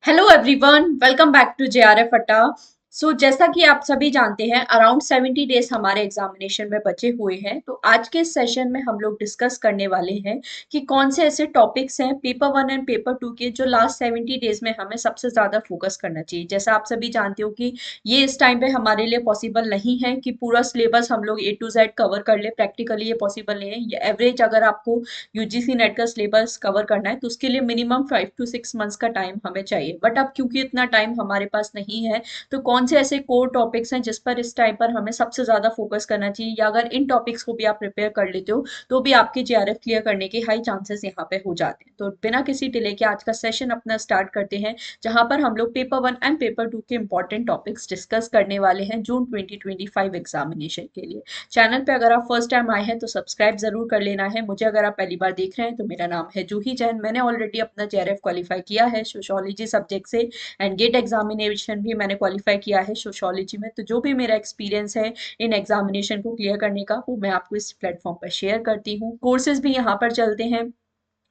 Hello everyone, welcome back to JRF Adda. जैसा कि आप सभी जानते हैं, अराउंड 70 डेज हमारे एग्जामिनेशन में बचे हुए हैं। तो आज के सेशन में हम लोग डिस्कस करने वाले हैं कि कौन से ऐसे टॉपिक्स हैं paper one and paper two के जो लास्ट 70 डेज में हमें सबसे ज़्यादा फोकस करना चाहिए। जैसा आप सभी जानते हो कि ये इस टाइम पे हमारे लिए पॉसिबल नहीं है कि पूरा सिलेबस हम लोग A to Z कवर कर ले। प्रैक्टिकली ये पॉसिबल नहीं है। ये एवरेज अगर आपको यूजीसी नेट का सिलेबस कवर करना है तो उसके लिए मिनिमम 5 to 6 मंथ्स का टाइम हमें चाहिए। बट अब क्योंकि इतना टाइम हमारे पास नहीं है, तो कौन से ऐसे कोर टॉपिक्स हैं जिस पर इस टाइम पर हमें सबसे ज्यादा फोकस करना चाहिए, या अगर इन टॉपिक्स को भी आप प्रिपेयर कर लेते हो तो भी आपके जेआरएफ क्लियर करने के हाई चांसेस यहाँ पे हो जाते हैं। तो बिना किसी डिले के आज का सेशन अपना स्टार्ट करते हैं, जहां पर हम लोग paper one and paper two के इंपॉर्टेंट टॉपिक्स डिस्कस करने वाले हैं जून 2025 एग्जामिनेशन के लिए। चैनल पे अगर आप फर्स्ट टाइम आए हैं तो सब्सक्राइब जरूर कर लेना है। मुझे अगर आप पहली बार देख रहे हैं तो मेरा नाम है जूही जैन। मैंने ऑलरेडी अपना जेआरएफ क्वालिफाई किया है सोशियोलॉजी सब्जेक्ट से, एंड गेट एग्जामिनेशन भी मैंने क्वालिफाई किया है सोशियोलॉजी में। तो जो भी मेरा एक्सपीरियंस है इन एग्जामिनेशन को क्लियर करने का, वो मैं आपको इस प्लेटफॉर्म पर शेयर करती हूँ। कोर्सेज भी यहाँ पर चलते हैं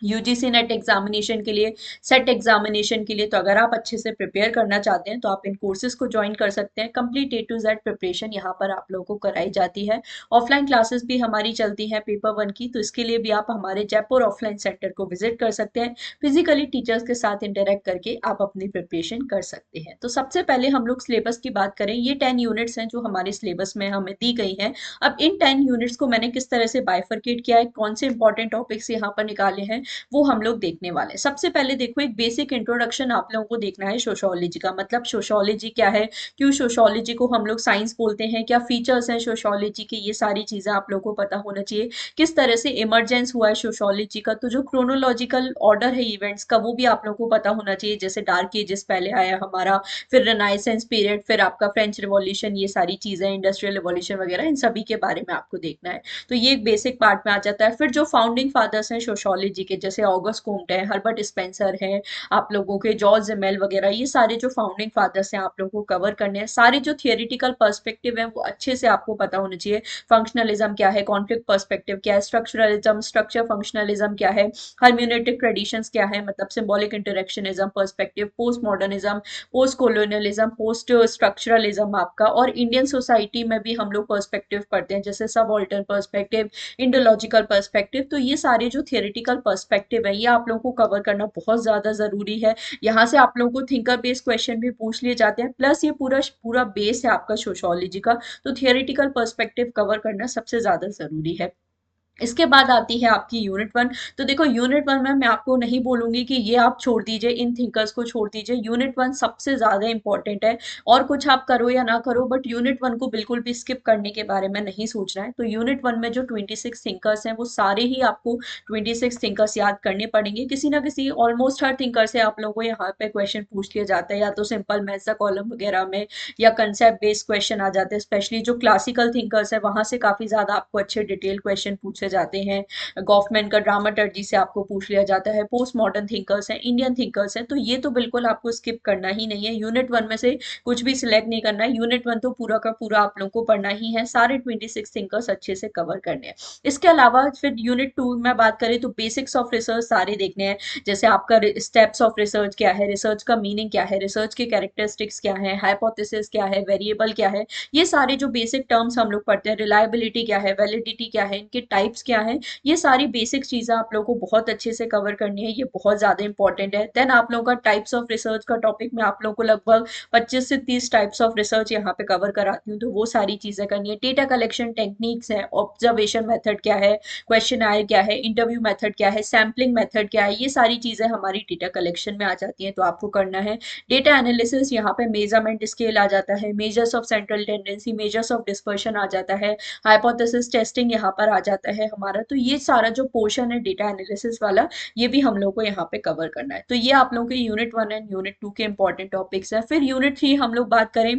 यूजीसी नेट एग्जामिनेशन के लिए, सेट एग्जामिनेशन के लिए। तो अगर आप अच्छे से प्रिपेयर करना चाहते हैं तो आप इन कोर्सेज को ज्वाइन कर सकते हैं। Complete A to Z preparation यहाँ पर आप लोगों को कराई जाती है। ऑफलाइन क्लासेस भी हमारी चलती हैं पेपर वन की, तो इसके लिए भी आप हमारे जयपुर ऑफलाइन सेंटर को विजिट कर सकते हैं। फिजिकली टीचर्स के साथ इंटरेक्ट करके आप अपनी प्रिपरेशन कर सकते हैं। तो सबसे पहले हम लोग सिलेबस की बात करें। ये 10 यूनिट्स हैं जो हमारे सिलेबस में हमें दी गई हैं। अब इन 10 यूनिट्स को मैंने किस तरह से बाइफरकेट किया है, कौन से इंपॉर्टेंट टॉपिक्स यहाँ पर निकाले हैं, वो हम लोग देखने वाले हैं। सबसे पहले देखो, एक बेसिक इंट्रोडक्शन आप लोगों को देखना है सोशियोलॉजी का। मतलब सोशियोलॉजी क्या है, क्यों सोशियोलॉजी को हम लोग साइंस बोलते हैं, क्या फीचर्स हैं सोशियोलॉजी के, ये सारी चीजें आप लोगों को पता होना चाहिए। किस तरह से इमरजेंस हुआ है सोशियोलॉजी का, तो जो क्रोनोलॉजिकल ऑर्डर है इवेंट्स का, वो भी आप लोगों को पता होना चाहिए। जैसे डार्क एजेस पहले आया हमारा, फिर रेनाइसेंस पीरियड, फिर आपका फ्रेंच रिवॉल्यूशन, ये सारी चीजें, इंडस्ट्रियल रिवॉल्यूशन वगैरह, इन सभी के बारे में आपको देखना है। तो ये एक बेसिक पार्ट में आ जाता है। फिर जो फाउंडिंग फादर्स हैं सोशियोलॉजी के, जैसे ऑगस्ट कोम्ट है, हर्बर्ट स्पेंसर है, आप लोगों के जॉर्ज जेमेल वगैरह, ये सारे जो फाउंडिंग फादर्स हैं आप लोगों को कवर करने हैं। सारे जो थियोरिटिकल पर्सपेक्टिव है वो अच्छे से आपको पता होने चाहिए। फंक्शनलिज्म क्या है, कॉन्फ्लिक्ट पर्सपेक्टिव क्या है, स्ट्रक्चरलिज्म, स्ट्रक्चर फंक्शनलिज्म क्या है, हर्म्यूनेटिक ट्रेडिशंस क्या है, मतलब symbolic interactionism perspective, post modernism, post colonialism, post structuralism आपका। और इंडियन सोसाइटी में भी हम लोग पर्सपेक्टिव पढ़ते हैं, जैसे सबऑल्टर्न पर्सपेक्टिव, इंडोलॉजिकल पर्सपेक्टिव। तो ये सारे जो थियोरिटिकल पर्सपेक्टिव है, ये आप लोगों को कवर करना बहुत ज्यादा जरूरी है। यहाँ से आप लोगों को थिंकर बेस्ड क्वेश्चन भी पूछ लिए जाते हैं, प्लस ये पूरा पूरा बेस है आपका सोशियोलॉजी का। तो थियोरिटिकल पर्सपेक्टिव कवर करना सबसे ज्यादा जरूरी है। इसके बाद आती है आपकी यूनिट वन। तो देखो, यूनिट वन में मैं आपको नहीं बोलूंगी कि ये आप छोड़ दीजिए, इन थिंकर्स को छोड़ दीजिए। यूनिट वन सबसे ज्यादा इंपॉर्टेंट है। और कुछ आप करो या ना करो, बट यूनिट वन को बिल्कुल भी स्किप करने के बारे में नहीं सोचना है। तो यूनिट वन में जो 26 थिंकर्स हैं, वो सारे ही आपको 26 थिंकर्स याद करने पड़ेंगे। किसी ना किसी, ऑलमोस्ट हर थिंकर से आप लोगों को यहाँ पे क्वेश्चन पूछ लिया जाता है, या तो सिंपल मैथ्स का कॉलम वगैरह में, या कंसेप्ट बेस्ड क्वेश्चन आ जाते हैं। स्पेशली जो क्लासिकल थिंकर्स है, वहां से काफी ज्यादा आपको अच्छे डिटेल क्वेश्चन पूछे जाते हैं। गॉफमैन का ड्रामाटर्जी से आपको पूछ लिया जाता है। पोस्ट मॉडर्न थिंकर्स हैं, इंडियन थिंकर्स हैं, तो ये तो बिल्कुल आपको स्किप करना ही नहीं है। यूनिट वन में से कुछ भी सिलेक्ट नहीं करना है। यूनिट वन तो पूरा का पूरा आप लोगों को पढ़ना ही है, सारे 26 थिंकर्स अच्छे से कवर करने हैं। इसके अलावा फिर यूनिट टू में बात करें तो बेसिक्स ऑफ रिसर्च सारे देखने हैं। जैसे आपका स्टेप्स ऑफ रिसर्च क्या है, रिसर्च का मीनिंग क्या है, रिसर्च के कैरेक्टरिस्टिक्स क्या है, हाइपोथेसिस क्या है, वेरिएबल क्या है, ये सारे जो बेसिक टर्म्स हम लोग पढ़ते हैं। रिलायबिलिटी क्या है, वैलिडिटी क्या है, इनके टाइप्स क्या है, ये सारी बेसिक चीजें आप लोगों को बहुत अच्छे से कवर करनी है। ये बहुत ज्यादा इंपॉर्टेंट है। देन आप लोगों का टाइप्स ऑफ रिसर्च का टॉपिक, मैं आप लोगों को लगभग 25 से 30 टाइप्स ऑफ रिसर्च यहाँ पे कवर कराती हूँ, तो वो सारी चीजें करनी है। डेटा कलेक्शन टेक्निक्स है, ऑब्जर्वेशन मेथड क्या है, क्वेश्चन आयर क्या है, इंटरव्यू मेथड क्या है, सैम्पलिंग मेथड क्या है, ये सारी चीजें हमारी डेटा कलेक्शन में आ जाती हैं, तो आपको करना है। डेटा एनालिसिस, यहाँ पे मेजरमेंट स्केल आ जाता है, measures of central tendency, measures of dispersion आ जाता है, हाइपोथेसिस टेस्टिंग यहाँ पर आ जाता है हमारा। तो ये सारा जो पोर्शन है डेटा एनालिसिस वाला, ये भी हम लोग को यहाँ पे कवर करना है। तो ये आप लोगों के unit one and unit two के इंपॉर्टेंट टॉपिक्स है। फिर यूनिट थ्री हम लोग बात करें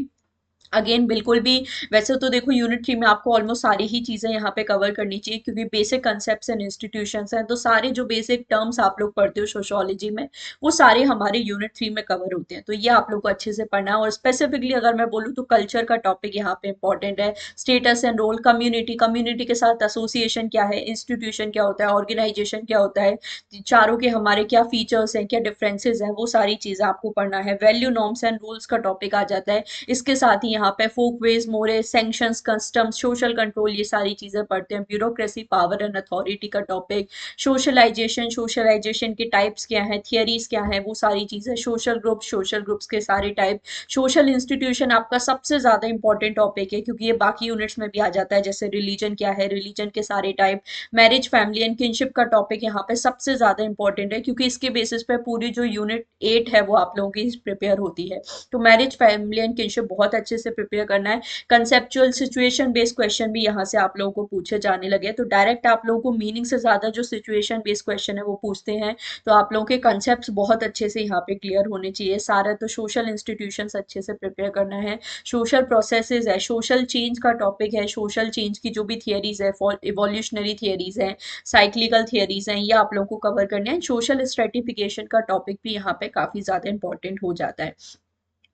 अगेन बिल्कुल भी, वैसे तो देखो यूनिट 3 में आपको ऑलमोस्ट सारी ही चीज़ें यहाँ पे कवर करनी चाहिए, क्योंकि बेसिक कंसेप्ट्स एंड इंस्टीट्यूशंस हैं, तो सारे जो बेसिक टर्म्स आप लोग पढ़ते हो सोशियोलॉजी में, वो सारे हमारे यूनिट 3 में कवर होते हैं, तो ये आप लोग को अच्छे से पढ़ना है। और स्पेसिफिकली अगर मैं बोलूँ तो कल्चर का टॉपिक यहाँ पे इंपॉर्टेंट है। Status and role, community, community के साथ एसोसिएशन क्या है, इंस्टीट्यूशन क्या होता है, ऑर्गेनाइजेशन क्या होता है, चारों के हमारे क्या फीचर्स हैं, क्या डिफरेंसेस हैं, वो सारी चीज़ें आपको पढ़ना है। वैल्यू, नॉर्म्स एंड रूल्स का टॉपिक आ जाता है। इसके साथ ही यहाँ पे फोकवेज, मोरे, सैंक्शंस, कस्टम्स, सोशल कंट्रोल, ये सारी चीजें पढ़ते हैं। ब्यूरोक्रेसी, पावर एंड अथॉरिटी का टॉपिक, सोशलाइजेशन, सोशलाइजेशन के टाइप्स क्या हैं, थियरीज क्या हैं, वो सारी चीजें, सोशल ग्रुप, सोशल ग्रुप्स के सारे टाइप, सोशल इंस्टीट्यूशन आपका सबसे ज्यादा इंपॉर्टेंट टॉपिक है, क्योंकि ये बाकी यूनिट्स में भी आ जाता है, जैसे रिलीजन क्या है, रिलीजन के सारे type, marriage, family and kinship का टॉपिक यहाँ पे सबसे ज्यादा इंपॉर्टेंट है, क्योंकि इसके बेसिस पे पूरी जो यूनिट 8 है वो आप लोगों की प्रिपेयर होती है। तो मैरिज, फैमिली एंड किनशिप बहुत अच्छे से प्रिपेयर करना है। कंसेप्चुअल सिचुएशन बेस्ड क्वेश्चन भी यहाँ से आप लोगों को पूछे जाने लगे, तो डायरेक्ट आप लोगों को मीनिंग से ज्यादा जो सिचुएशन बेस्ड क्वेश्चन है वो पूछते हैं। तो आप लोगों के कंसेप्ट बहुत अच्छे से यहाँ पे क्लियर होने चाहिए। सारा तो सोशल इंस्टीट्यूशन अच्छे से प्रिपेयर करना है। सोशल प्रोसेसेस है, सोशल चेंज का टॉपिक है, सोशल चेंज की जो भी थियरीज है, इवोल्यूशनरी थियरीज हैं, साइक्लिकल थियरीज हैं, ये आप लोगों को कवर करना है। सोशल स्ट्रेटिफिकेशन का टॉपिक भी यहाँ पे काफी ज्यादा इंपॉर्टेंट हो जाता है।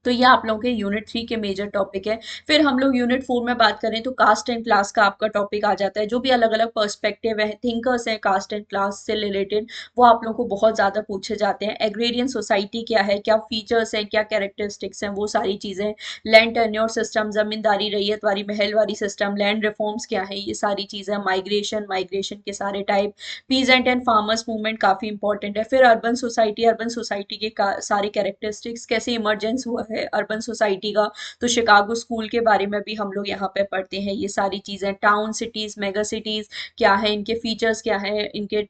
तो ये आप लोगों के यूनिट 3 के मेजर टॉपिक है। फिर हम लोग यूनिट 4 में बात करें तो कास्ट एंड क्लास का आपका टॉपिक आ जाता है। जो भी अलग अलग पर्सपेक्टिव है, थिंकर्स हैं कास्ट एंड क्लास से रिलेटेड, वो आप लोगों को बहुत ज़्यादा पूछे जाते हैं। एग्रेरियन सोसाइटी क्या है, क्या फीचर्स हैं, क्या कैरेक्टरिस्टिक्स हैं, वो सारी चीज़ें। लैंड टेन्योर सिस्टम, जमींदारी, ryotwari, Mahalwari system, land reforms क्या है, ये सारी चीज़ें। माइग्रेशन, माइग्रेशन के सारे type, peasant and farmers movement काफ़ी इंपॉर्टेंट है। फिर अर्बन सोसाइटी के सारे कैरेक्टरिस्टिक्स, कैसे इमरजेंस हुआ है अर्बन सोसाइटी का, तो शिकागो स्कूल के बारे में भी हम लोग यहाँ पे पढ़ते हैं। ये सारी चीज़ें, टाउन, सिटीज़, मेगा सिटीज़ क्या है, इनके फीचर्स क्या है, इनके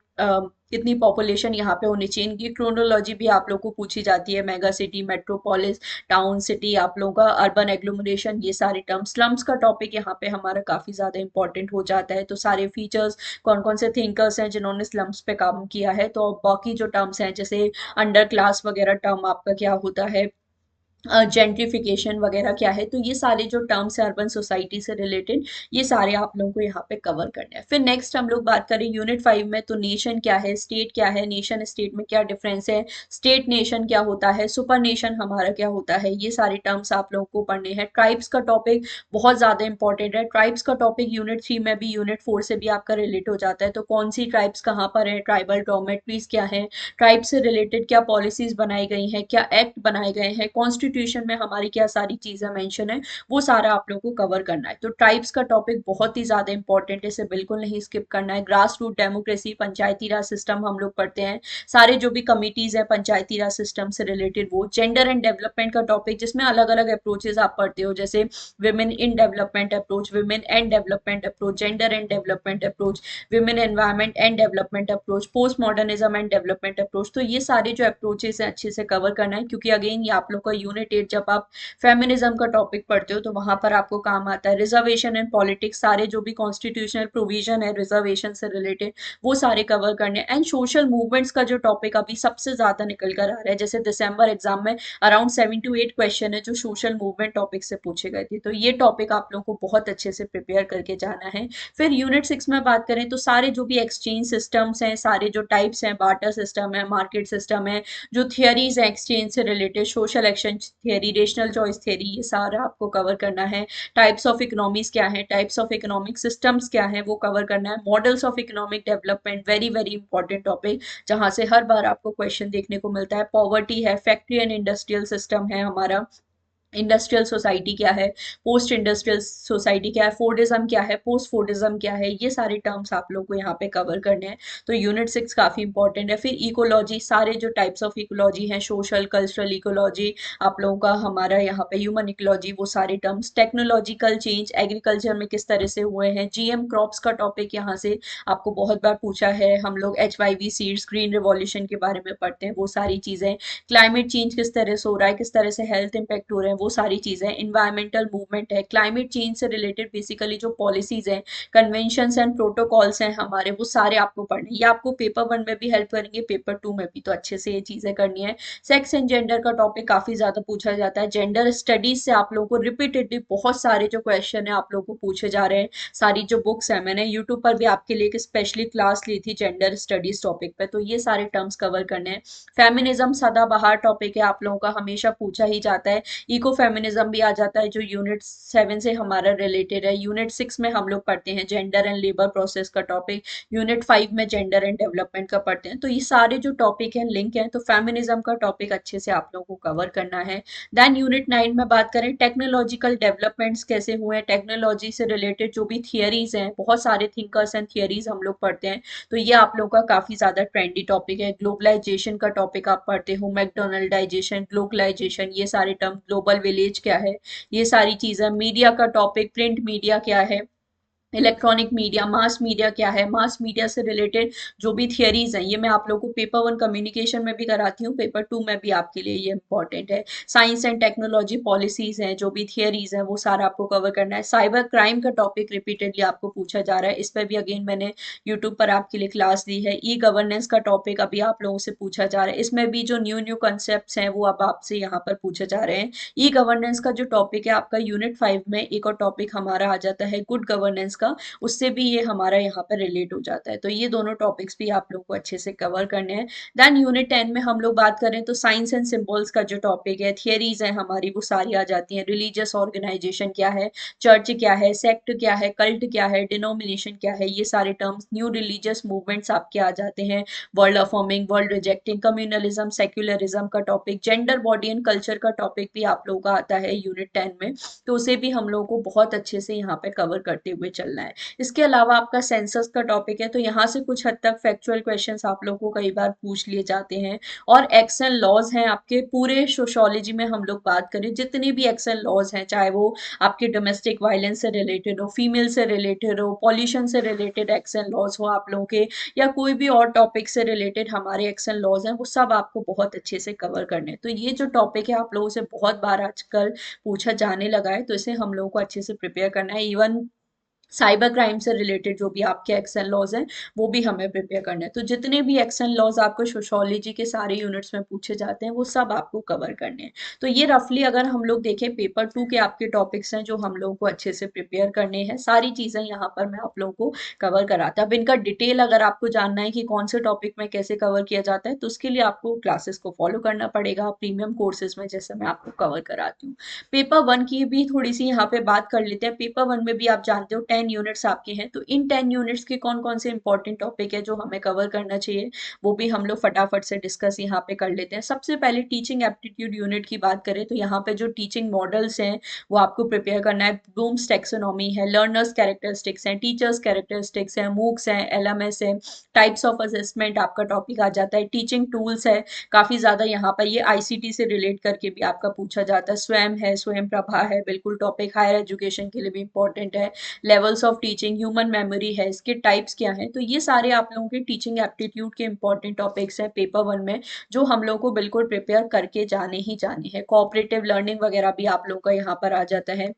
कितनी पॉपुलेशन यहाँ पे होनी चाहिए, इनकी क्रोनोलॉजी भी आप लोग को पूछी जाती है। Mega city, metropolis, town, city, आप लोगों का अर्बन एग्लोमरेशन, ये सारे टर्म्स। स्लम्स का टॉपिक यहाँ पे हमारा काफ़ी ज़्यादा इंपॉर्टेंट हो जाता है। तो सारे फीचर्स, कौन कौन से थिंकर्स हैं जिन्होंने स्लम्स पे काम किया है, तो बाकी जो टर्म्स हैं जैसे अंडर क्लास वगैरह टर्म आपका क्या होता है, जेंट्रिफिकेशन वगैरह क्या है, तो ये सारे जो टर्म्स है अर्बन सोसाइटी से रिलेटेड, ये सारे आप लोगों को यहाँ पे कवर करने हैं। फिर नेक्स्ट हम लोग बात करें यूनिट 5 में, तो नेशन क्या है, स्टेट क्या है, नेशन स्टेट में क्या डिफरेंस है, स्टेट नेशन क्या होता है, सुपर नेशन हमारा क्या होता है, ये सारे टर्म्स आप लोगों को पढ़ने हैं। ट्राइब्स का टॉपिक बहुत ज्यादा इंपॉर्टेंट है। ट्राइब्स का टॉपिक यूनिट 3 में भी, यूनिट 4 से भी आपका रिलेट हो जाता है। तो कौन सी ट्राइब्स कहाँ पर है, ट्राइबल डॉर्मेट्रीज क्या है, ट्राइब से रिलेटेड क्या पॉलिसीज बनाई गई हैं, क्या एक्ट बनाए गए हैं, कॉन्स्टिट्यूशन में हमारी क्या सारी चीजें मेंशन है, वो सारा आप लोगों को कवर करना है। तो ट्राइब्स का टॉपिक बहुत ही ज्यादा इंपॉर्टेंट है, इसे बिल्कुल नहीं स्किप करना है। ग्रास रूट डेमोक्रेसी, पंचायती राज सिस्टम हम लोग पढ़ते हैं। सारे जो भी कमिटीज है पंचायती राज सिस्टम से रिलेटेड वो। जेंडर एंड डेवलपमेंट का टॉपिक, जिसमें अलग अलग अप्रोचेज आप पढ़ते हो, जैसे women in development approach, women and development approach, gender and development approach, women environment and development approach, post modernism and development approach. तो ये सारे जो अप्रोचेस हैं अच्छे से कवर करना है, क्योंकि अगेन ये आप लोग का यूनिट 8 जब आप फेमिनिज्म का टॉपिक पढ़ते हो तो वहां पर आपको काम आता है। रिजर्वेशन एंड पॉलिटिक्स, सारे जो भी कॉन्स्टिट्यूशनल प्रोविजन है रिजर्वेशन से रिलेटेड, वो सारे कवर करने। एंड सोशल मूवमेंट्स का जो टॉपिक अभी सबसे ज्यादा निकल कर आ रहा है, जैसे दिसंबर एग्जाम में अराउंड 7 to 8 क्वेश्चन है जो सोशल मूवमेंट टॉपिक से पूछे गए थे, तो ये टॉपिक आप लोगों को बहुत अच्छे से प्रिपेयर करके जाना है। फिर यूनिट 6 में बात करें तो सारे जो भी एक्सचेंज सिस्टम्स हैं, सारे जो टाइप्स हैं, बार्टर सिस्टम है, मार्केट सिस्टम है, जो थियरीज हैं एक्सचेंज से related, social exchange theory, rational choice theory, ये सारा आपको कवर करना है। टाइप्स ऑफ इकोनॉमीज क्या है, टाइप्स ऑफ इकोनॉमिक सिस्टम्स क्या है, वो कवर करना है। Models of economic development, very very important topic, जहां से हर बार आपको क्वेश्चन देखने को मिलता है। पॉवर्टी है, फैक्ट्री एंड इंडस्ट्रियल सिस्टम है हमारा, इंडस्ट्रियल सोसाइटी क्या है, पोस्ट इंडस्ट्रियल सोसाइटी क्या है, फोर्डिज्म क्या है, पोस्ट फोर्डिज्म क्या है, ये सारे टर्म्स आप लोग को यहाँ पे कवर करने हैं। तो यूनिट 6 काफी इंपॉर्टेंट है। फिर इकोलॉजी, सारे जो टाइप्स ऑफ इकोलॉजी हैं, सोशल, कल्चरल इकोलॉजी, आप लोगों का हमारा यहाँ पे ह्यूमन इकोलॉजी, वो सारे टर्म्स। टेक्नोलॉजिकल चेंज, एग्रीकल्चर में किस तरह से हुए हैं, जीएम क्रॉप्स का टॉपिक यहाँ से आपको बहुत बार पूछा है। हम लोग HYV सीड्स, ग्रीन रिवॉल्यूशन के बारे में पढ़ते हैं, वो सारी चीजें। क्लाइमेट चेंज किस तरह से हो रहा है, किस तरह से हेल्थ इंपैक्ट हो रहे हैं, वो सारी चीज़ें, इन्वायरमेंटल मूवमेंट है, क्लाइमेट चेंज से रिलेटेड बेसिकली जो पॉलिसीज हैं, कन्वेंशंस एंड प्रोटोकॉल्स हैं हमारे, वो सारे आपको पढ़ने, ये आपको पेपर वन में भी हेल्प करेंगे, पेपर टू में भी, तो अच्छे से ये चीज़ें करनी है। सेक्स एंड जेंडर का टॉपिक काफ़ी ज़्यादा पूछा जाता है, जेंडर स्टडीज से आप लोगों को रिपीटेडली बहुत सारे जो क्वेश्चन है आप लोगों को पूछे जा रहे हैं। सारी जो बुक्स है, मैंने यूट्यूब पर भी आपके लिए एक स्पेशली क्लास ली थी जेंडर स्टडीज टॉपिक पे, तो ये सारे टर्म्स कवर करने हैं। फेमिनिज्म सदाबहार टॉपिक है, आप लोगों का हमेशा पूछा ही जाता है। इको फेमिनिज्म भी आ जाता है जो यूनिट 7 से हमारा रिलेटेड है। यूनिट 6 में हम लोग पढ़ते हैं जेंडर एंड लेबर प्रोसेस का टॉपिक, यूनिट 5 में जेंडर एंड डेवलपमेंट का पढ़ते हैं। तो ये सारे जो टॉपिक हैं लिंक हैं, तो फेमिनिज्म का टॉपिक अच्छे से आप लोगों को कवर करना है। देन यूनिट 9 में बात करें टेक्नोलॉजिकल डेवलपमेंट्स कैसे हुए हैं, टेक्नोलॉजी से रिलेटेड जो भी थियरीज हैं, बहुत सारे थिंकर्स एंड थियरीज हम लोग पढ़ते हैं, तो ये आप लोगों का काफी ज्यादा ट्रेंडी टॉपिक है। ग्लोबलाइजेशन का टॉपिक आप पढ़ते हो, मैकडोनल्डाइजेशन, ग्लोबलाइजेशन, ये सारे टर्म, ग्लोबल विलेज क्या है, ये सारी चीजें। मीडिया का टॉपिक, प्रिंट मीडिया क्या है, इलेक्ट्रॉनिक मीडिया, मास मीडिया क्या है, मास मीडिया से रिलेटेड जो भी थियरीज हैं, ये मैं आप लोगों को पेपर वन कम्युनिकेशन में भी कराती हूँ, पेपर टू में भी आपके लिए ये इंपॉर्टेंट है। साइंस एंड टेक्नोलॉजी पॉलिसीज हैं, जो भी थियरीज हैं वो सारा आपको कवर करना है। साइबर क्राइम का टॉपिक रिपीटेडली आपको पूछा जा रहा है, इस पर भी अगेन मैंने यूट्यूब पर आपके लिए क्लास दी है। ई गवर्नेंस का टॉपिक अभी आप लोगों से पूछा जा रहा है, इसमें भी जो न्यू न्यू कंसेप्ट हैं वो अब आपसे यहाँ पर पूछे जा रहे हैं। ई गवर्नेंस का जो टॉपिक है आपका यूनिट 5 में, एक और टॉपिक हमारा आ जाता है गुड गवर्नेंस का, उससे भी ये हमारा यहाँ पर रिलेट हो जाता है। तो ये दोनों टॉपिक्स भी आप लोगों को अच्छे से कवर करने हैं। देन यूनिट 10 में हम लोग बात करें तो साइंस एंड सिंबल्स का जो टॉपिक है, थियरीज है हमारी, वो सारी आ जाती हैं। रिलीजियस ऑर्गेनाइजेशन क्या है, चर्च क्या है, सेक्ट क्या है, कल्ट क्या है, डिनोमिनेशन क्या है, ये सारे टर्म्स। न्यू रिलीजियस मूवमेंट्स आपके आ जाते हैं, world affirming, world rejecting, communalism, secularism का topic, gender body and culture का टॉपिक भी आप लोगों का आता है यूनिट 10 में, तो उसे भी हम लोगों को बहुत अच्छे से यहाँ पे कवर करते हुए चलना है। इसके अलावा आपका सेंसस का टॉपिक है, तो यहाँ से कुछ हद तक फैक्चुअल क्वेश्चंस आप लोगों को कई बार पूछ लिए जाते हैं। और एक्शन लॉज हैं आपके पूरे सोशोलॉजी में, हम लोग बात करें जितने भी एक्शन लॉज हैं, चाहे वो आपके डोमेस्टिक वायलेंस से रिलेटेड हो, फीमेल से रिलेटेड हो, पॉल्यूशन से रिलेटेड एक्शन लॉज हो आप लोगों के, या कोई भी और टॉपिक से रिलेटेड हमारे एक्शन लॉज हैं, वो सब आपको बहुत अच्छे से कवर करने हैं। तो ये जो टॉपिक है आप लोगों से बहुत बार आजकल पूछा जाने लगा है, तो इसे हम लोगों को अच्छे से प्रिपेयर करना है। इवन साइबर क्राइम से रिलेटेड जो भी आपके एक्शन लॉज हैं वो भी हमें प्रिपेयर करना है। तो जितने भी एक्शन लॉज आपको सोशोलॉजी के सारे यूनिट्स में पूछे जाते हैं वो सब आपको कवर करने हैं। तो ये रफली अगर हम लोग देखें पेपर टू के आपके टॉपिक्स हैं जो हम लोगों को अच्छे से प्रिपेयर करने हैं, सारी चीज़ें यहाँ पर मैं आप लोगों को कवर कराता। अब इनका डिटेल अगर आपको जानना है कि कौन से टॉपिक में कैसे कवर किया जाता है, तो उसके लिए आपको क्लासेस को फॉलो करना पड़ेगा प्रीमियम कोर्सेज में, जैसे मैं आपको कवर कराती हूँ। पेपर वन की भी थोड़ी सी यहाँ पे बात कर लेते हैं। पेपर वन में भी आप जानते हो 10 यूनिट्स आपके हैं, तो इन 10 यूनिट्स के कौन कौन से इंपॉर्टेंट टॉपिक है जो हमें कवर करना चाहिए, वो भी हम लोग फटाफट से डिस्कस यहाँ पे कर लेते हैं। सबसे पहले टीचिंग एप्टीट्यूड यूनिट की बात करें तो यहाँ पे जो टीचिंग मॉडल्स हैं वो आपको प्रिपेयर करना है। ब्लूम्स टैक्सोनॉमी है, लर्नर्स कैरेक्टरिस्टिक्स हैं, टीचर्स कैरेक्टरिस्टिक्स हैं, मूक्स हैं, एलएमएस है, टाइप्स ऑफ असेसमेंट आपका टॉपिक आ जाता है, टीचिंग टूल्स है काफी ज्यादा, यहाँ पर ये आईसीटी से रिलेट करके भी आपका पूछा जाता है, स्वयं है, स्वयं प्रभा है, बिल्कुल टॉपिक हायर एजुकेशन के लिए भी इंपॉर्टेंट है, levels of teaching, human memory है, इसके टाइप्स क्या हैं, तो ये सारे आप लोगों के टीचिंग एप्टीट्यूड के इंपॉर्टेंट टॉपिक्स हैं पेपर वन में, जो हम लोग को बिल्कुल प्रिपेयर करके जाने ही जाने हैं। कोऑपरेटिव लर्निंग वगैरह भी आप लोगों का यहाँ पर आ जाता है।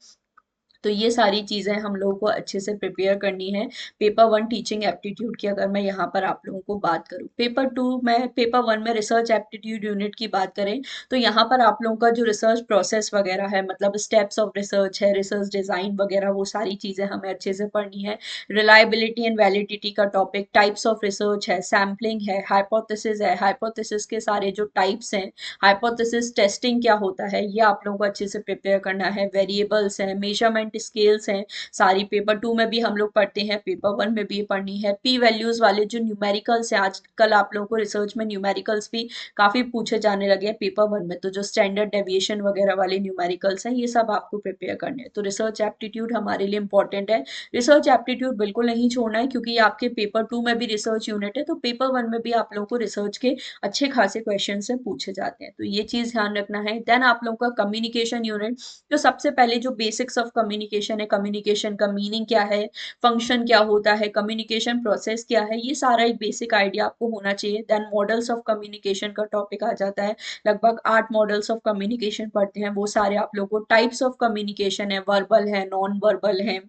तो ये सारी चीज़ें हम लोगों को अच्छे से प्रिपेयर करनी है पेपर वन टीचिंग एप्टीट्यूड की। अगर मैं यहाँ पर आप लोगों को बात करूँ पेपर टू में, पेपर वन में रिसर्च एप्टीट्यूड यूनिट की बात करें तो यहाँ पर आप लोगों का जो रिसर्च प्रोसेस वगैरह है, मतलब स्टेप्स ऑफ रिसर्च है, रिसर्च डिज़ाइन वगैरह, वो सारी चीज़ें हमें अच्छे से पढ़नी है। रिलायबिलिटी एंड वैलिडिटी का टॉपिक, टाइप्स ऑफ रिसर्च है, सैम्पलिंग है, हाइपोथेसिस है, हाइपोथेसिस के सारे जो टाइप्स हैं, हाइपोथेसिस टेस्टिंग क्या होता है, ये आप लोगों को अच्छे से प्रिपेयर करना है। वेरिएबल्स हैं, मेजरमेंट स्केल्स हैं, सारी पेपर टू में भी हम लोग पढ़ते हैं, पेपर वन में भी पढ़नी है। पी वैल्यूज वाले जो न्यूमेरिकल्स हैं, आजकल आप लोगों को रिसर्च में न्यूमेरिकल्स भी काफी पूछे जाने लगे हैं पेपर वन में, तो जो स्टैंडर्ड डेविएशन वगैरह वाले न्यूमेरिकल्स हैं ये सब आपको प्रिपेयर करने हैं। तो रिसर्च एप्टीट्यूड हमारे लिए इंपॉर्टेंट है। रिसर्च एप्टीट्यूड बिल्कुल नहीं छोड़ना है, क्योंकि आपके पेपर टू में भी रिसर्च यूनिट है, तो पेपर वन में भी आप लोगों को रिसर्च के अच्छे खासे क्वेश्चन से पूछे जाते हैं, तो ये चीज ध्यान रखना है। देन आप लोगों का कम्युनिकेशन यूनिट, जो सबसे पहले जो बेसिक्स ऑफ कम्युनिकेशन कम्युनिकेशन है, कम्युनिकेशन का मीनिंग क्या है, फंक्शन क्या होता है, कम्युनिकेशन प्रोसेस क्या है, ये सारा एक बेसिक आइडिया आपको होना चाहिए। देन मॉडल्स ऑफ कम्युनिकेशन का टॉपिक आ जाता है, लगभग 8 मॉडल्स ऑफ कम्युनिकेशन पढ़ते हैं, वो सारे आप लोगों को। टाइप्स ऑफ कम्युनिकेशन है, वर्बल है, नॉन वर्बल है,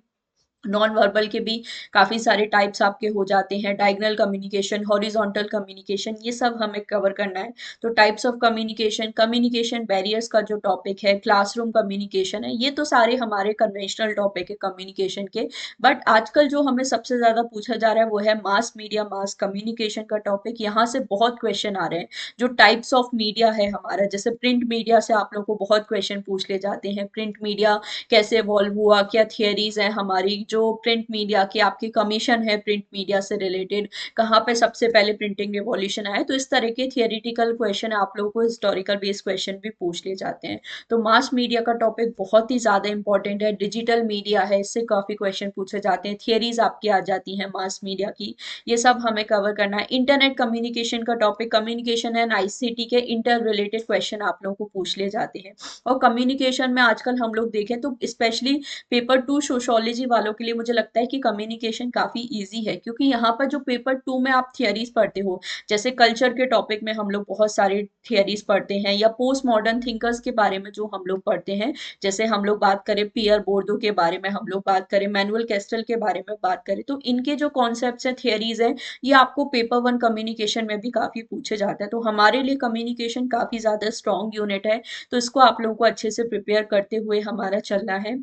नॉन वर्बल के भी काफ़ी सारे टाइप्स आपके हो जाते हैं, डायगोनल कम्युनिकेशन, हॉरिजॉन्टल कम्युनिकेशन, ये सब हमें कवर करना है। तो types of communication, communication barriers का जो टॉपिक है, क्लासरूम कम्युनिकेशन है, ये तो सारे हमारे कन्वेंशनल टॉपिक है कम्युनिकेशन के। बट आजकल जो हमें सबसे ज़्यादा पूछा जा रहा है वो है मास मीडिया, मास कम्युनिकेशन का टॉपिक। यहाँ से बहुत क्वेश्चन आ रहे हैं। जो टाइप्स ऑफ मीडिया है हमारा, जैसे प्रिंट मीडिया से आप लोग को बहुत क्वेश्चन पूछ ले जाते हैं, प्रिंट मीडिया कैसे इवॉल्व हुआ, क्या थियरीज हैं हमारी, जो प्रिंट मीडिया की आपकी कमीशन है, प्रिंट मीडिया से रिलेटेड कहाँ पे सबसे पहले प्रिंटिंग रिवॉल्यूशन आया। तो इस तरह के थियोरिटिकल क्वेश्चन आप लोगों को हिस्टोरिकल बेस्ड क्वेश्चन भी पूछ ले जाते हैं। तो मास मीडिया का टॉपिक बहुत ही ज्यादा इंपॉर्टेंट है। डिजिटल मीडिया है, इससे काफी क्वेश्चन पूछे जाते हैं, थियरीज आपकी आ जाती हैं मास मीडिया की, ये सब हमें कवर करना है। इंटरनेट कम्युनिकेशन का टॉपिक, कम्युनिकेशन एंड आईसीटी के इंटर रिलेटेड क्वेश्चन आप लोगों को पूछ ले जाते हैं। और कम्युनिकेशन में आजकल हम लोग देखें तो स्पेशली पेपर 2 सोशियोलॉजी वालों के लिए मुझे लगता है कि कम्युनिकेशन काफी इजी है, क्योंकि यहाँ पर जो पेपर 2 में आप थियरीज पढ़ते हो, जैसे कल्चर के टॉपिक में हम लोग बहुत सारे थियरीज पढ़ते हैं, या पोस्ट मॉडर्न थिंकर्स के बारे में जो हम लोग पढ़ते हैं, जैसे हम लोग बात करें पियर बोर्डो के बारे में, हम लोग बात करें मैनुअल कैस्टल के बारे में बात करें, तो इनके जो कॉन्सेप्ट्स हैं, थियरीज हैं, ये आपको पेपर 1 कम्युनिकेशन में भी काफी पूछे जाते हैं। तो हमारे लिए कम्युनिकेशन काफी ज्यादा स्ट्रॉन्ग यूनिट है, तो इसको आप लोगों को अच्छे से प्रिपेयर करते हुए हमारा चलना है।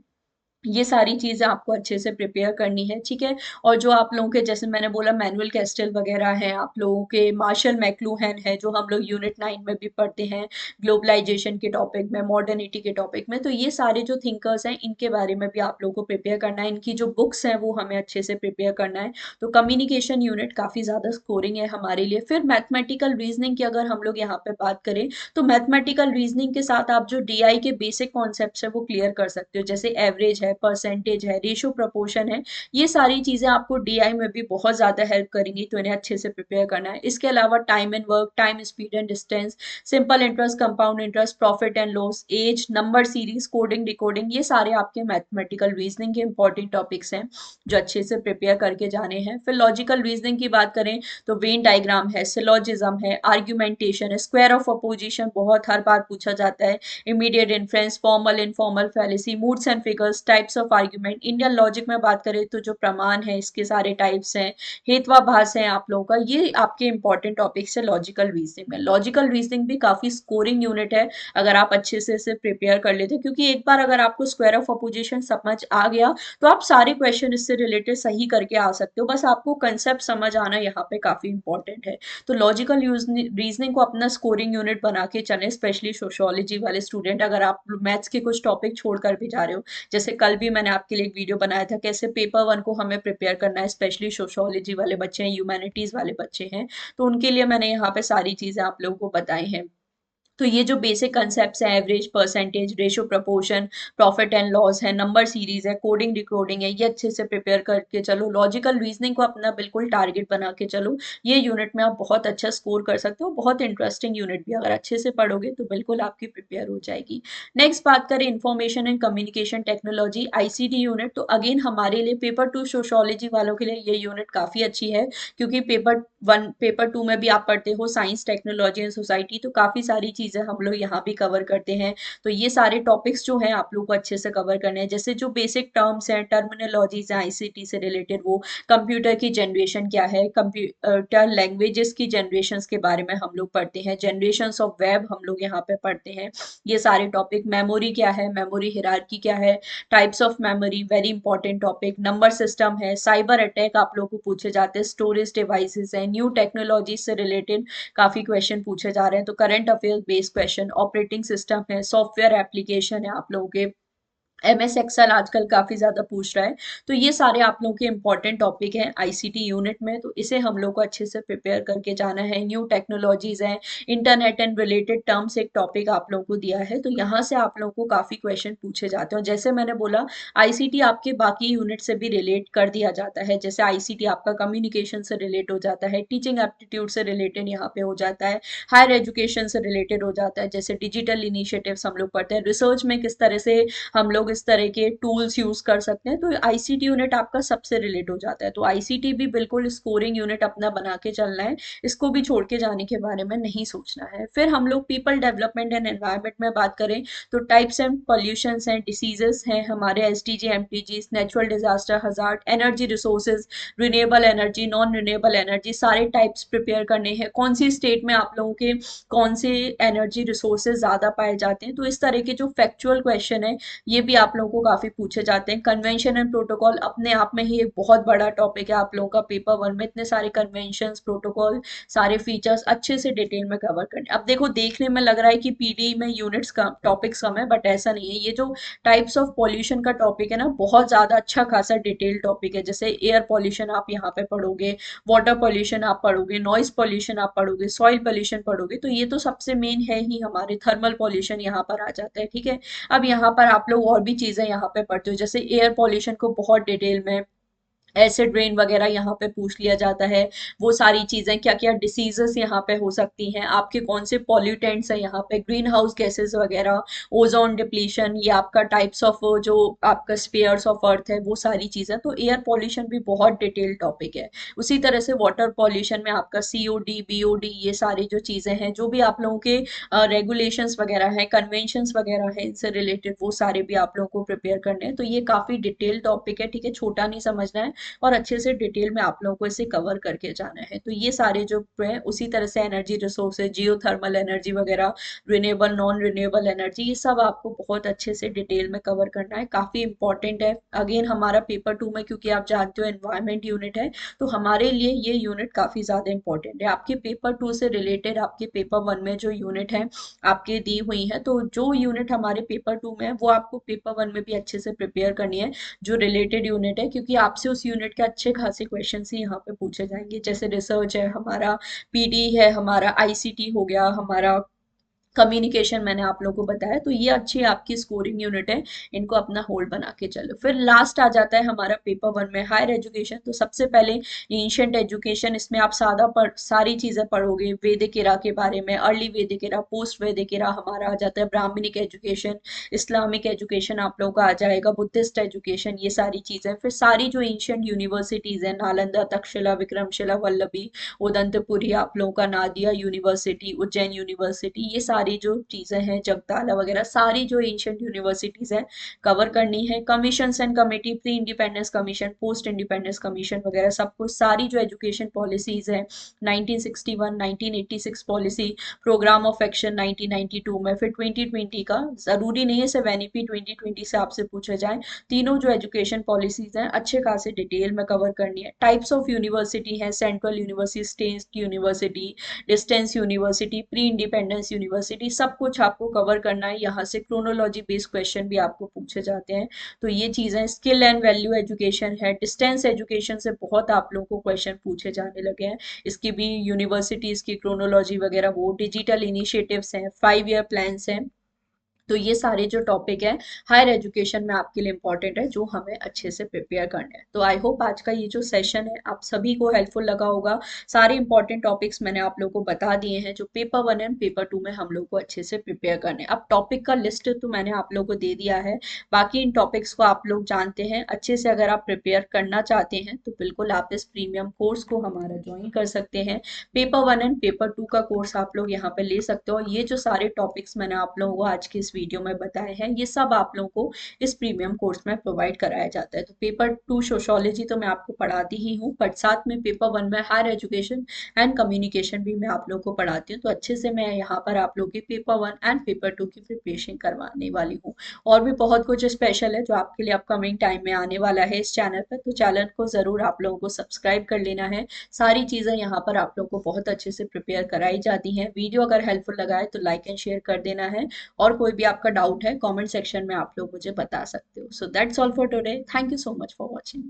ये सारी चीज़ें आपको अच्छे से प्रिपेयर करनी है, ठीक है। और जो आप लोगों के, जैसे मैंने बोला, मैनुअल कैस्टल वगैरह हैं, आप लोगों के मार्शल मैकलुहन है जो हम लोग यूनिट 9 में भी पढ़ते हैं, ग्लोबलाइजेशन के टॉपिक में, मॉडर्निटी के टॉपिक में। तो ये सारे जो थिंकर्स हैं इनके बारे में भी आप लोगों को प्रिपेयर करना है, इनकी जो बुक्स हैं वो हमें अच्छे से प्रिपेयर करना है। तो कम्युनिकेशन यूनिट काफ़ी ज़्यादा स्कोरिंग है हमारे लिए। फिर मैथमेटिकल रीजनिंग की अगर हम लोग यहाँ पे बात करें, तो मैथमेटिकल रीजनिंग के साथ आप जो डीआई के बेसिक कॉन्सेप्ट्स है वो क्लियर कर सकते हो, जैसे एवरेज है, परसेंटेज है, रेशो प्रपोर्शन है, ये सारी चीजें आपको डीआई में भी बहुत ज्यादा हेल्प करेंगी, तो इन्हें अच्छे से प्रिपेयर करना है। इसके अलावा time and work, time speed and distance, simple interest, compound interest, profit and loss, age, number series, coding, decoding, ये सारे आपके मैथमेटिकल रीजनिंग के इंपॉर्टेंट टॉपिक्स हैं जो अच्छे से प्रिपेयर करके जाने हैं। फिर लॉजिकल रीजनिंग की बात करें तो वेन डायग्राम है, सिलोजिज्म है, आर्ग्यूमेंटेशन है, स्क्वायर ऑफ अपोजिशन बहुत हर बार पूछा जाता है, immediate inference, formal informal fallacy, moods and figures, types of argument. Indian logic में बात करें तो जो प्रमाण है इसके सारे टाइप्स हैं, हेत्वाभास है आप लोगों का, ये आपके इंपॉर्टेंट टॉपिक्स है लॉजिकल रीजनिंग में। लॉजिकल रीजनिंग भी काफी स्कोरिंग यूनिट है अगर आप अच्छे से इसे प्रिपेयर कर लेते हैं, क्योंकि एक बार अगर आपको स्क्वायर ऑफ अपोजिशन समझ आ गया तो आप सारे क्वेश्चन इससे रिलेटेड सही करके आ सकते हो, बस आपको कंसेप्ट समझ आना यहाँ पे काफी इंपॉर्टेंट है। तो लॉजिकल रीजनिंग को अपना स्कोरिंग यूनिट बना के चलें, स्पेशली सोशियोलॉजी वाले स्टूडेंट। अगर आप मैथ्स के कुछ टॉपिक छोड़कर भी जा रहे हो, जैसे कल भी मैंने आपके लिए एक वीडियो बनाया था कैसे पेपर 1 को हमें प्रिपेयर करना है, स्पेशली सोशियोलॉजी वाले बच्चे हैं, ह्यूमैनिटीज वाले बच्चे हैं, तो उनके लिए मैंने यहाँ पे सारी चीजें आप लोगों को बताई हैं। तो ये जो बेसिक कंसेप्ट्स हैं, average, percentage, ratio proportion, profit and loss है, नंबर सीरीज है, कोडिंग डिकोडिंग है, ये अच्छे से प्रिपेयर करके चलो। लॉजिकल रीजनिंग को अपना बिल्कुल टारगेट बना के चलो, ये यूनिट में आप बहुत अच्छा स्कोर कर सकते हो। बहुत इंटरेस्टिंग यूनिट भी, अगर अच्छे से पढ़ोगे तो बिल्कुल आपकी प्रिपेयर हो जाएगी। नेक्स्ट बात करें information and communication technology, ICT unit, तो अगेन हमारे लिए पेपर 2 सोशियोलॉजी वालों के लिए ये यूनिट काफी अच्छी है, क्योंकि पेपर 2 में भी आप पढ़ते हो साइंस, टेक्नोलॉजी एंड सोसाइटी, तो काफी सारी चीजें हम लोग यहाँ भी कवर करते हैं। तो ये सारे टॉपिक्स जो हैं आप लोग को अच्छे से कवर करने हैं, जैसे जो बेसिक टर्म्स हैं, टर्मिनोलॉजीज हैं आईसीटी से रिलेटेड, वो कंप्यूटर की जनरेशन क्या है, कंप्यूटर लैंग्वेजेस की जनरेशंस के बारे में हम लोग पढ़ते हैं, जनरेशंस ऑफ वेब हम लोग यहाँ पे पढ़ते हैं, ये सारे टॉपिक। मेमोरी क्या है, मेमोरी हिरार्की क्या है, types of memory, very important topic. Number system है, साइबर अटैक आप लोग को पूछे जाते हैं, स्टोरेज डिवाइसेस हैं, न्यू टेक्नोलॉजी से रिलेटेड काफी क्वेश्चन पूछे जा रहे हैं, तो current affair based question. Operating system है, सॉफ्टवेयर एप्लीकेशन है आप लोगों के, एमएस एक्सेल आजकल काफी ज्यादा पूछ रहा है। तो ये सारे आप लोगों के इंपॉर्टेंट टॉपिक हैं आईसीटी यूनिट में, तो इसे हम लोग को अच्छे से प्रिपेयर करके जाना है। न्यू टेक्नोलॉजीज हैं, इंटरनेट एंड रिलेटेड टर्म्स एक टॉपिक आप लोगों को दिया है, तो यहाँ से आप लोगों को काफी क्वेश्चन पूछे जाते हैं। जैसे मैंने बोला, आईसीटी आपके बाकी यूनिट से भी रिलेट कर दिया जाता है, जैसे आईसीटी आपका कम्युनिकेशन से रिलेट हो जाता है, टीचिंग एप्टीट्यूड से रिलेटेड यहाँ पे हो जाता है, हायर एजुकेशन से रिलेटेड हो जाता है, जैसे डिजिटल इनिशिएटिव्स हम लोग पढ़ते हैं, रिसर्च में किस तरह से हम लोग इस तरह के टूल्स यूज कर सकते हैं, तो आईसीटी यूनिट आपका सबसे रिलेट हो जाता है। तो आईसीटी भी बिल्कुल स्कोरिंग यूनिट अपना बना के चलना है, इसको भी छोड़ के जाने के बारे में नहीं सोचना है। फिर हम लोग पीपल डेवलपमेंट एंड एनवायरनमेंट में बात करें तो टाइप्स एंड पॉल्यूशंस हैं, डिसीजेस हैं हमारे, SDG, MTG, natural disaster, hazard, energy resources, renewable energy, non renewable energy, सारे टाइप्स प्रिपेयर करने हैं। कौन सी स्टेट में आप लोगों के कौन से एनर्जी रिसोर्सेज ज्यादा पाए जाते हैं, तो इस तरह के जो फैक्चुअल क्वेश्चन है ये भी आप लोगों को काफी पूछे जाते हैं। कन्वेंशन एंड प्रोटोकॉल अपने आप में ही एक बहुत बड़ा टॉपिक है आप लोगों का पेपर वन में, इतने सारे कन्वेंशन, प्रोटोकॉल, सारे फीचर्स अच्छे से डिटेल में कवर करने। अब देखो देखने में लग रहा है कि पीडी में यूनिट्स का टॉपिक्स कम है, बट ऐसा नहीं है। ये जो टाइप्स ऑफ पॉल्यूशन का टॉपिक है ना, बहुत ज्यादा अच्छा खासा डिटेल टॉपिक है। जैसे एयर पॉल्यूशन आप यहाँ पे पढ़ोगे, वाटर पॉल्यूशन आप पढ़ोगे, नॉइज पॉल्यूशन आप पढ़ोगे, सॉइल पॉल्यूशन पढ़ोगे, तो ये तो सबसे मेन है ही। हमारे थर्मल पॉल्यूशन यहाँ पर आ जाता है, ठीक है। अब यहाँ पर आप लोग और भी चीजें यहाँ पे पढ़ते हो, जैसे एयर पॉल्यूशन को बहुत डिटेल में, एसिड रेन वगैरह यहाँ पे पूछ लिया जाता है। वो सारी चीजें, क्या क्या डिसीजेस यहाँ पे हो सकती हैं, आपके कौन से पॉल्यूटेंट्स हैं यहाँ पे, ग्रीन हाउस गैसेस वगैरह, ओजोन डिप्लीशन, ये आपका टाइप्स ऑफ जो आपका स्पेयर्स ऑफ अर्थ है, वो सारी चीजें। तो एयर पॉल्यूशन भी बहुत डिटेल टॉपिक है। उसी तरह से वाटर पॉल्यूशन में आपका सीओडी, बीओडी, ये सारी जो चीजें हैं, जो भी आप लोगों के रेगुलेशंस वगैरह हैं, कन्वेंशंस वगैरह हैं, इनसे रिलेटेड वो सारे भी आप लोगों को प्रिपेयर करने हैं। तो ये काफी डिटेल टॉपिक है, ठीक है, छोटा नहीं समझना है और अच्छे से डिटेल में आप लोगों को इसे कवर करके जाना है। तो ये सारे जो है, उसी तरह से एनर्जी रिसोर्सेज, जियो थर्मल एनर्जी वगैरह, रिन्यूएबल, नॉन रिन्यूएबल एनर्जी, ये सब आपको बहुत अच्छे से डिटेल में कवर करना है, काफी इंपॉर्टेंट है। अगेन हमारा पेपर टू में, क्योंकि आप जानते हो एनवायरमेंट यूनिट है, तो हमारे लिए ये यूनिट काफी ज्यादा इंपॉर्टेंट है। आपके पेपर टू से रिलेटेड आपके पेपर वन में जो यूनिट है आपके दी हुई है, तो जो यूनिट हमारे पेपर टू में है वो आपको पेपर वन में भी अच्छे से प्रिपेयर करनी है, जो रिलेटेड यूनिट है, क्योंकि आपसे उस यूनिट के अच्छे खासे क्वेश्चन ही यहाँ पे पूछे जाएंगे। जैसे रिसर्च है हमारा, पीडी है हमारा, आईसीटी हो गया हमारा, कम्युनिकेशन मैंने आप लोगों को बताया। तो ये अच्छी आपकी स्कोरिंग यूनिट है, इनको अपना होल्ड बना के चलो। फिर लास्ट आ जाता है हमारा पेपर वन में हायर एजुकेशन। तो सबसे पहले एंशिएंट एजुकेशन, इसमें आप सारी चीजें पढ़ोगे, वैदिक एरा के बारे में, अर्ली वैदिक एरा, पोस्ट वैदिक एरा हमारा आ जाता है, ब्राह्मणिक एजुकेशन, इस्लामिक एजुकेशन आप लोगों का आ जाएगा, बुद्धिस्ट एजुकेशन, ये सारी चीजें। फिर सारी जो एंशिएंट यूनिवर्सिटीज है, नालंदा, तक्षशिला, विक्रमशिला, वल्लभी, उदंतपुरी आप लोगों का, नादिया यूनिवर्सिटी, उज्जैन यूनिवर्सिटी, ये सारी जो चीजें हैं, जगताला वगैरह, सारी जो एंशिएंट यूनिवर्सिटीज हैं कवर करनी है। Commission and committee, pre independence commission, post independence commission वगैरह सब कुछ, सारी जो एजुकेशन पॉलिसीज है, 1961, 1986 पॉलिसी, प्रोग्राम ऑफ एक्शन 1992 में, फिर 2020 का, जरूरी नहीं है सिर्फ एनईपी 2020 से आपसे पूछा जाए, तीनों जो एजुकेशन पॉलिसीज हैं अच्छे खासे डिटेल में कवर करनी है। टाइप्स ऑफ यूनिवर्सिटी है, central university, state university, distance university, pre independence university, सब कुछ आपको कवर करना है। यहाँ से क्रोनोलॉजी बेस्ड क्वेश्चन भी आपको पूछे जाते हैं। तो ये चीजें, स्किल एंड वैल्यू एजुकेशन है, डिस्टेंस एजुकेशन से बहुत आप लोगों को क्वेश्चन पूछे जाने लगे हैं, इसकी भी यूनिवर्सिटीज की क्रोनोलॉजी वगैरह, वो डिजिटल इनिशिएटिव्स हैं, 5 ईयर प्लान्स हैं। तो ये सारे जो टॉपिक है हायर एजुकेशन में आपके लिए इंपॉर्टेंट है, जो हमें अच्छे से प्रिपेयर करने हैं। तो आई होप आज का ये जो सेशन है आप सभी को हेल्पफुल लगा होगा। सारे इंपॉर्टेंट टॉपिक्स मैंने आप लोगों को बता दिए हैं, जो paper one and paper two में हम लोग को अच्छे से प्रिपेयर करने हैं। अब टॉपिक का लिस्ट तो मैंने आप लोगों को दे दिया है, बाकी इन टॉपिक्स को आप लोग जानते हैं अच्छे से। अगर आप प्रिपेयर करना चाहते हैं तो बिल्कुल आप इस प्रीमियम कोर्स को हमारा ज्वाइन कर सकते हैं। Paper one and paper two का कोर्स आप लोग यहाँ पे ले सकते हो। ये जो सारे टॉपिक्स मैंने आप लोगों को आज की इस वीडियो में बताए हैं, ये सब आप लोगों को इस प्रीमियम कोर्स में प्रोवाइड कराया जाता है। तो पेपर टू सोशियोलॉजी तो मैं आपको पढ़ाती ही हूँ, बट साथ में पेपर वन में हायर एजुकेशन एंड कम्युनिकेशन भी मैं आप लोगों को पढ़ाती हूँ। तो अच्छे से मैं यहाँ पर आप लोगों की paper one and paper two की प्रिपरेशन करवाने वाली हूँ। और भी बहुत कुछ स्पेशल है जो आपके लिए अपकमिंग टाइम में आने वाला है इस चैनल पर, तो चैनल को जरूर आप लोगों को सब्सक्राइब कर लेना है। सारी चीजें यहाँ पर आप लोगों को बहुत अच्छे से प्रिपेयर कराई जाती हैं। वीडियो अगर हेल्पफुल लगा है तो लाइक एंड शेयर कर देना है, और कोई भी आपका डाउट है कमेंट सेक्शन में आप लोग मुझे बता सकते हो। So that's all for today, thank you so much for watching.